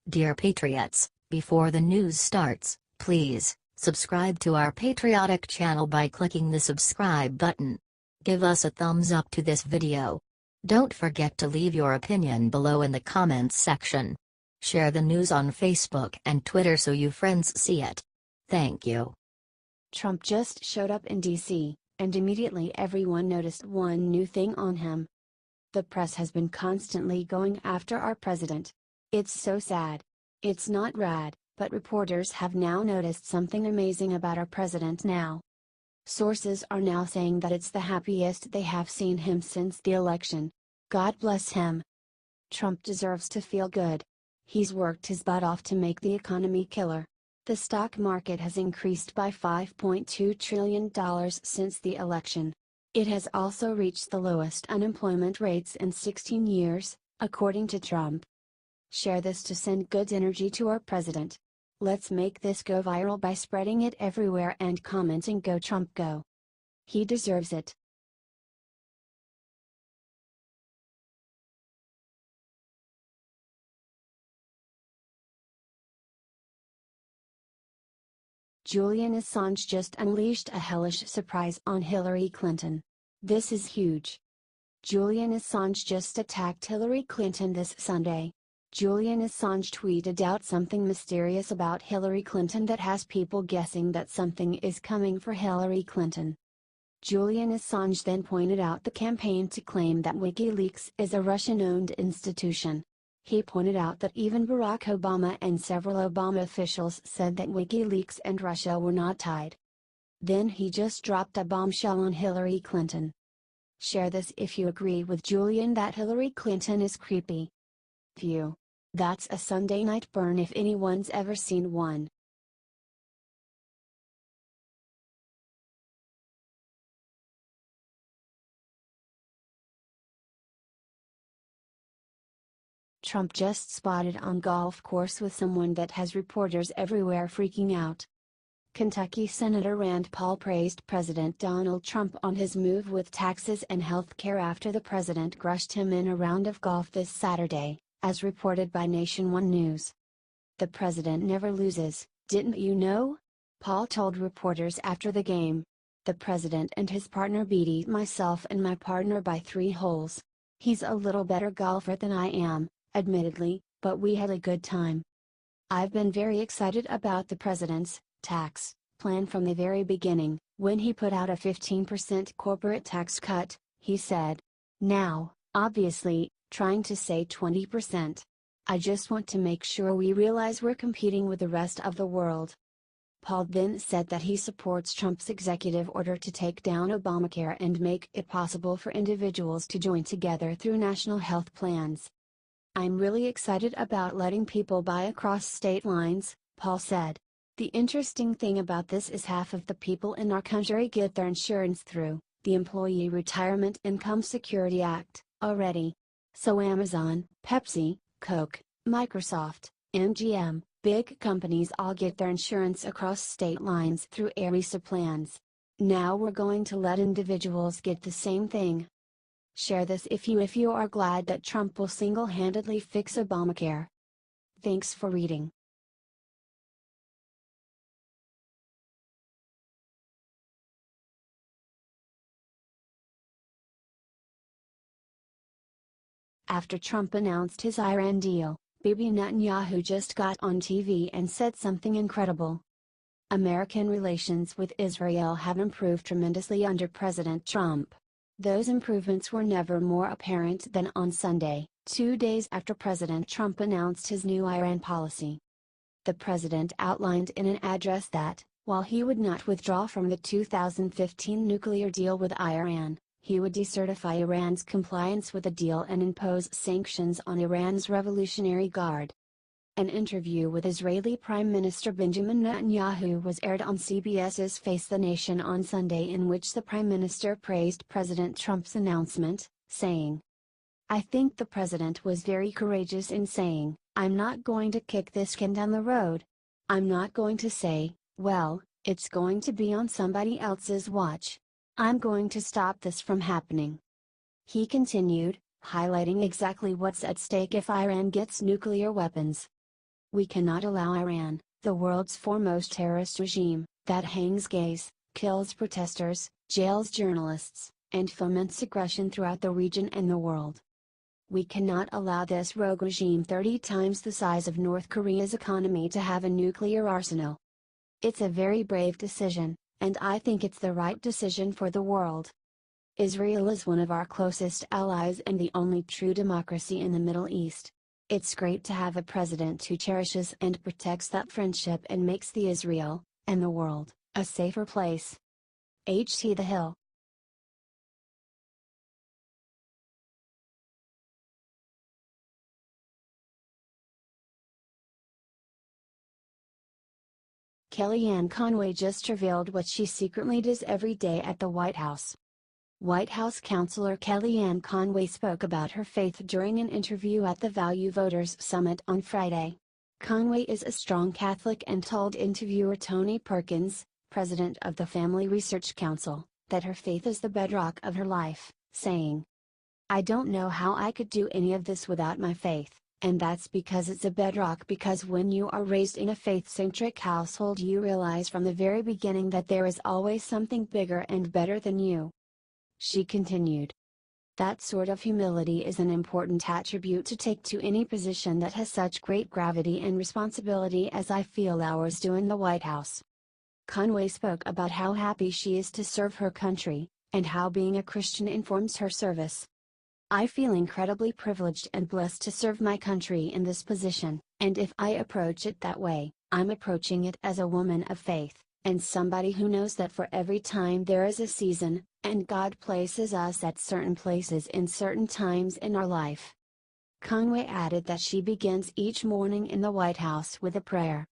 Dear Patriots, before the news starts, please subscribe to our patriotic channel by clicking the subscribe button. Give us a thumbs up to this video. Don't forget to leave your opinion below in the comments section. Share the news on Facebook and Twitter so you friends see it. Thank you. Trump just showed up in D.C., and immediately everyone noticed one new thing on him. The press has been constantly going after our president. It's so sad. It's not rad, but reporters have now noticed something amazing about our president now. Sources are now saying that it's the happiest they have seen him since the election. God bless him. Trump deserves to feel good. He's worked his butt off to make the economy killer. The stock market has increased by $5.2 trillion since the election. It has also reached the lowest unemployment rates in 16 years, according to Trump. Share this to send good energy to our president. Let's make this go viral by spreading it everywhere and commenting "Go Trump Go." He deserves it. Julian Assange just unleashed a hellish surprise on Hillary Clinton. This is huge. Julian Assange just attacked Hillary Clinton this Sunday. Julian Assange tweeted out something mysterious about Hillary Clinton that has people guessing that something is coming for Hillary Clinton. Julian Assange then pointed out the campaign to claim that WikiLeaks is a Russian-owned institution. He pointed out that even Barack Obama and several Obama officials said that WikiLeaks and Russia were not tied. Then he just dropped a bombshell on Hillary Clinton. Share this if you agree with Julian that Hillary Clinton is creepy. Phew. That's a Sunday night burn if anyone's ever seen one. Trump just spotted on golf course with someone that has reporters everywhere freaking out. Kentucky Senator Rand Paul praised President Donald Trump on his move with taxes and health care after the president crushed him in a round of golf this Saturday, as reported by Nation One News. "The president never loses, didn't you know?" Paul told reporters after the game. "The president and his partner beat myself and my partner by 3 holes. He's a little better golfer than I am, admittedly, but we had a good time. I've been very excited about the president's tax plan from the very beginning, when he put out a 15% corporate tax cut," he said. "Now, obviously, trying to say 20%. I just want to make sure we realize we're competing with the rest of the world." Paul then said that he supports Trump's executive order to take down Obamacare and make it possible for individuals to join together through national health plans. "I'm really excited about letting people buy across state lines," Paul said. "The interesting thing about this is half of the people in our country get their insurance through the Employee Retirement Income Security Act already. So Amazon, Pepsi, Coke, Microsoft, MGM, big companies all get their insurance across state lines through ERISA plans. Now we're going to let individuals get the same thing." Share this if you are glad that Trump will single-handedly fix Obamacare. Thanks for reading. After Trump announced his Iran deal, Bibi Netanyahu just got on TV and said something incredible. American relations with Israel have improved tremendously under President Trump. Those improvements were never more apparent than on Sunday, 2 days after President Trump announced his new Iran policy. The president outlined in an address that, while he would not withdraw from the 2015 nuclear deal with Iran, he would decertify Iran's compliance with the deal and impose sanctions on Iran's Revolutionary Guard. An interview with Israeli Prime Minister Benjamin Netanyahu was aired on CBS's Face the Nation on Sunday, in which the Prime Minister praised President Trump's announcement, saying, "I think the president was very courageous in saying, 'I'm not going to kick this can down the road. I'm not going to say, well, it's going to be on somebody else's watch. I'm going to stop this from happening.'" He continued, highlighting exactly what's at stake if Iran gets nuclear weapons. We cannot allow Iran, the world's foremost terrorist regime, that hangs gays, kills protesters, jails journalists, and foments aggression throughout the region and the world. We cannot allow this rogue regime 30 times the size of North Korea's economy to have a nuclear arsenal. It's a very brave decision, and I think it's the right decision for the world. Israel is one of our closest allies and the only true democracy in the Middle East. It's great to have a president who cherishes and protects that friendship and makes the Israel, and the world, a safer place. HT The Hill. Kellyanne Conway just revealed what she secretly does every day at the White House. White House counselor Kellyanne Conway spoke about her faith during an interview at the Value Voters Summit on Friday. Conway is a strong Catholic and told interviewer Tony Perkins, president of the Family Research Council, that her faith is the bedrock of her life, saying, "I don't know how I could do any of this without my faith. And that's because it's a bedrock, because when you are raised in a faith-centric household you realize from the very beginning that there is always something bigger and better than you." She continued. That sort of humility is an important attribute to take to any position that has such great gravity and responsibility as I feel ours do in the White House. Conway spoke about how happy she is to serve her country, and how being a Christian informs her service. "I feel incredibly privileged and blessed to serve my country in this position, and if I approach it that way, I'm approaching it as a woman of faith, and somebody who knows that for every time there is a season, and God places us at certain places in certain times in our life." Conway added that she begins each morning in the White House with a prayer.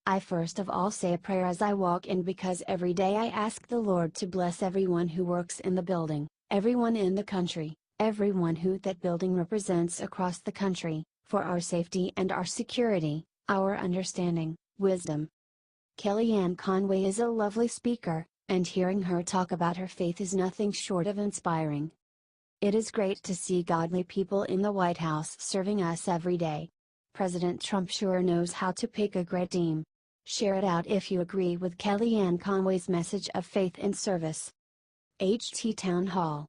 "I first of all say a prayer as I walk in, because every day I ask the Lord to bless everyone who works in the building, everyone in the country, everyone who that building represents across the country, for our safety and our security, our understanding, wisdom." Kellyanne Conway is a lovely speaker, and hearing her talk about her faith is nothing short of inspiring. It is great to see godly people in the White House serving us every day. President Trump sure knows how to pick a great team. Share it out if you agree with Kellyanne Conway's message of faith and service. HT Town Hall.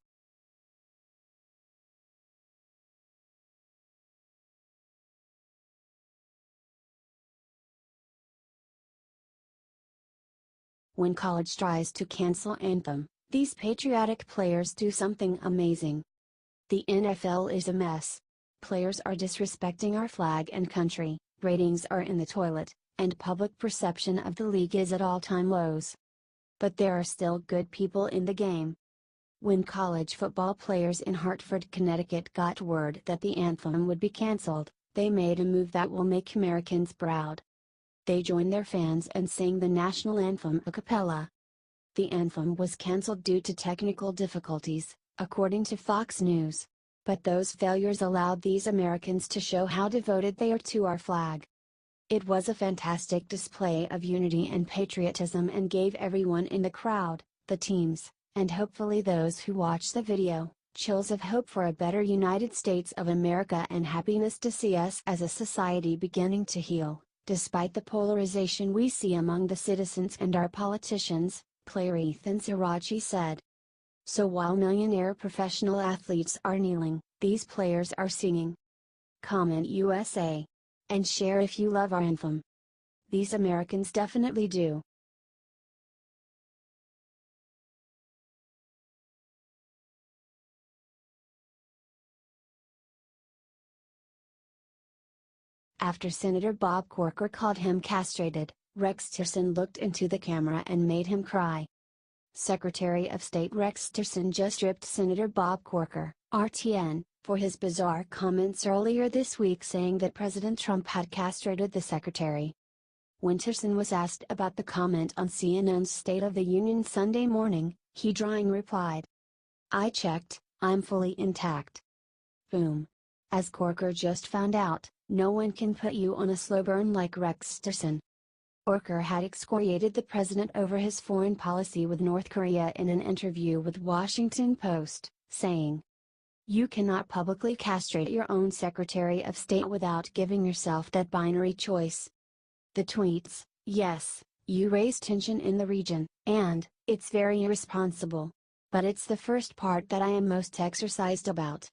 When college tries to cancel anthem, these patriotic players do something amazing. The NFL is a mess. Players are disrespecting our flag and country, ratings are in the toilet, and public perception of the league is at all-time lows. But there are still good people in the game. When college football players in Hartford, Connecticut got word that the anthem would be canceled, they made a move that will make Americans proud. They joined their fans and sang the national anthem a cappella. The anthem was canceled due to technical difficulties, according to Fox News. But those failures allowed these Americans to show how devoted they are to our flag. It was a fantastic display of unity and patriotism and gave everyone in the crowd, the teams, and hopefully those who watch the video, chills of hope for a better United States of America and happiness to see us as a society beginning to heal, despite the polarization we see among the citizens and our politicians, player Ethan Sirachi said. So while millionaire professional athletes are kneeling, these players are singing. Comment USA. And share if you love our anthem. These Americans definitely do. After Senator Bob Corker called him castrated, Rex Tillerson looked into the camera and made him cry. Secretary of State Rex Tillerson just ripped Senator Bob Corker, RTN, for his bizarre comments earlier this week, saying that President Trump had castrated the secretary. When Tillerson was asked about the comment on CNN's State of the Union Sunday morning, he drawing replied, "I checked, I'm fully intact." Boom. As Corker just found out, no one can put you on a slow burn like Rex Tillerson. Corker had excoriated the president over his foreign policy with North Korea in an interview with Washington Post, saying, You cannot publicly castrate your own Secretary of State without giving yourself that binary choice. The tweets, yes, you raise tension in the region, and, it's very irresponsible. But it's the first part that I am most exercised about.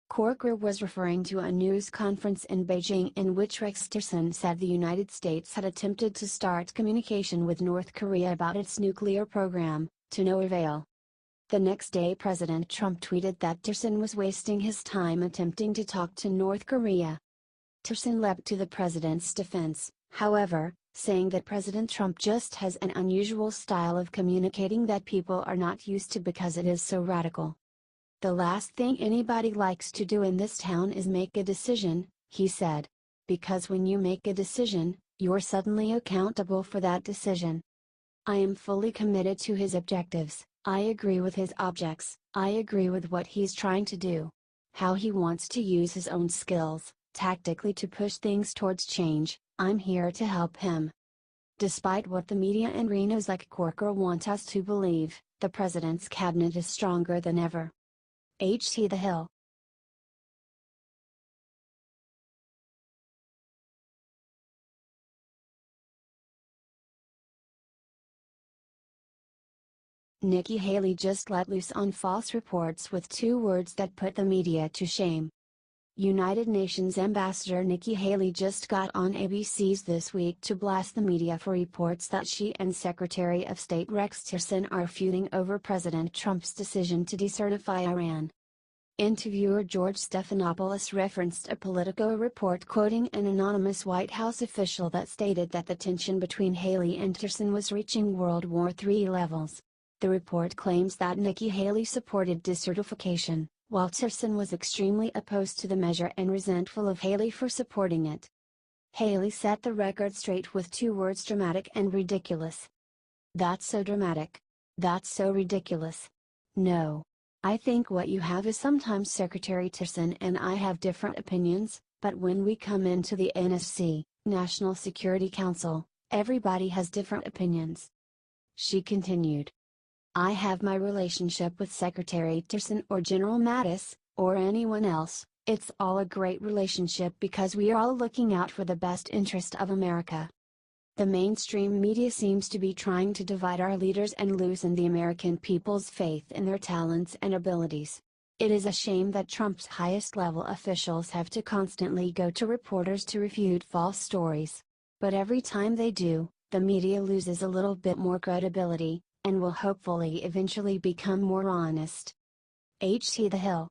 Corker was referring to a news conference in Beijing in which Rex Tillerson said the United States had attempted to start communication with North Korea about its nuclear program, to no avail. The next day President Trump tweeted that Tillerson was wasting his time attempting to talk to North Korea. Tillerson leapt to the president's defense, however, saying that President Trump just has an unusual style of communicating that people are not used to because it is so radical. The last thing anybody likes to do in this town is make a decision, he said. Because when you make a decision, you're suddenly accountable for that decision. I am fully committed to his objectives, I agree with his objects, I agree with what he's trying to do. How he wants to use his own skills, tactically to push things towards change, I'm here to help him. Despite what the media and Renos like Corker want us to believe, the president's cabinet is stronger than ever. HT The Hill. Nikki Haley just let loose on false reports with 2 words that put the media to shame. United Nations Ambassador Nikki Haley just got on ABC's This Week to blast the media for reports that she and Secretary of State Rex Tillerson are feuding over President Trump's decision to decertify Iran. Interviewer George Stephanopoulos referenced a Politico report quoting an anonymous White House official that stated that the tension between Haley and Tillerson was reaching World War III levels. The report claims that Nikki Haley supported decertification, while Tillerson was extremely opposed to the measure and resentful of Haley for supporting it. Haley set the record straight with 2 words: dramatic and ridiculous. That's so dramatic. That's so ridiculous. No. I think what you have is sometimes Secretary Tillerson and I have different opinions, but when we come into the NSC, National Security Council, everybody has different opinions. She continued. I have my relationship with Secretary Tillerson or General Mattis, or anyone else, it's all a great relationship because we are all looking out for the best interest of America. The mainstream media seems to be trying to divide our leaders and loosen the American people's faith in their talents and abilities. It is a shame that Trump's highest level officials have to constantly go to reporters to refute false stories. But every time they do, the media loses a little bit more credibility, and will hopefully eventually become more honest. HT The Hill.